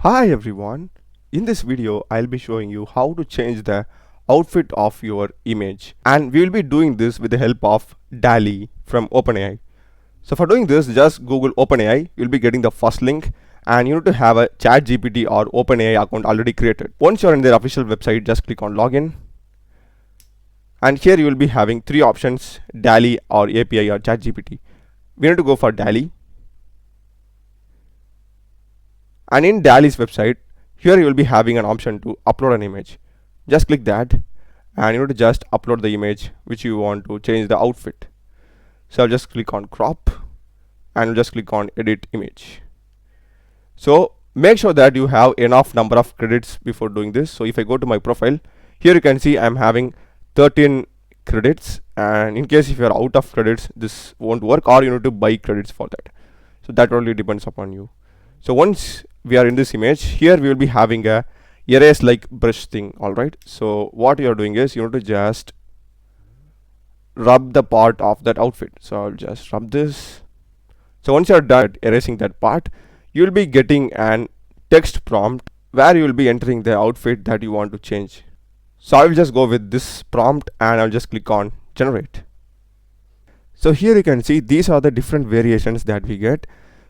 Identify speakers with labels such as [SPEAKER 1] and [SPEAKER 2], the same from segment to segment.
[SPEAKER 1] Hi everyone, in this video I'll be showing you how to change the outfit of your image, and we will be doing this with the help of DALL-E from OpenAI. So for doing this, just Google OpenAI, you'll be getting the first link, and you need to have a ChatGPT or OpenAI account already created. Once you're in their official website, just click on login, and here you will be having three options: DALL-E or API or ChatGPT. We need to go for DALL-E. And in DALL-E's website, here you will be having an option to upload an image. Just click that, and you need to just upload the image which you want to change the outfit. So I'll just click on crop, and I'll just click on edit image. So make sure that you have enough number of credits before doing this. So if I go to my profile, here you can see I'm having 13 credits, and in case if you're out of credits, this won't work, or you need to buy credits for that. So that only depends upon you. So once we are in this image, here we will be having a erase like brush thing. Alright, so what you are doing is you need to just rub the part of that outfit. So I'll just rub this. So once you are done erasing that part, you will be getting an text prompt where you will be entering the outfit that you want to change. So I will just go with this prompt, and I'll just click on generate. So here you can see these are the different variations that we get.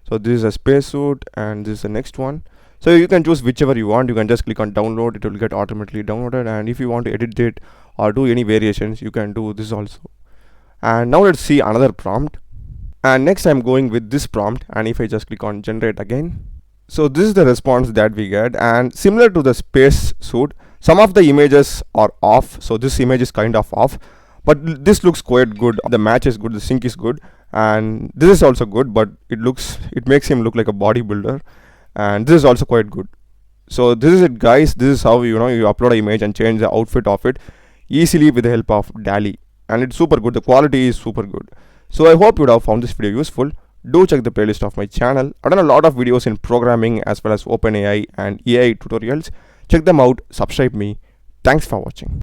[SPEAKER 1] So this is a spacesuit, and this is the next one. So you can choose whichever you want. You can just click on download, it will get automatically downloaded, and if you want to edit it or do any variations, you can do this also. And now let's see another prompt, and next I'm going with this prompt, and if I just click on generate again, so this is the response that we get. And similar to the spacesuit, some of the images are off. So this image is kind of off, but this looks quite good. The match is good, the sync is good, and this is also good, but it makes him look like a bodybuilder, and this is also quite good. So this is it, guys. This is how you upload an image and change the outfit of it easily with the help of DALL-E, and it's super good. The quality is super good. So I hope you would have found this video useful. Do check the playlist of my channel. I've done a lot of videos in programming as well as OpenAI and AI tutorials. Check them out. Subscribe me. Thanks for watching.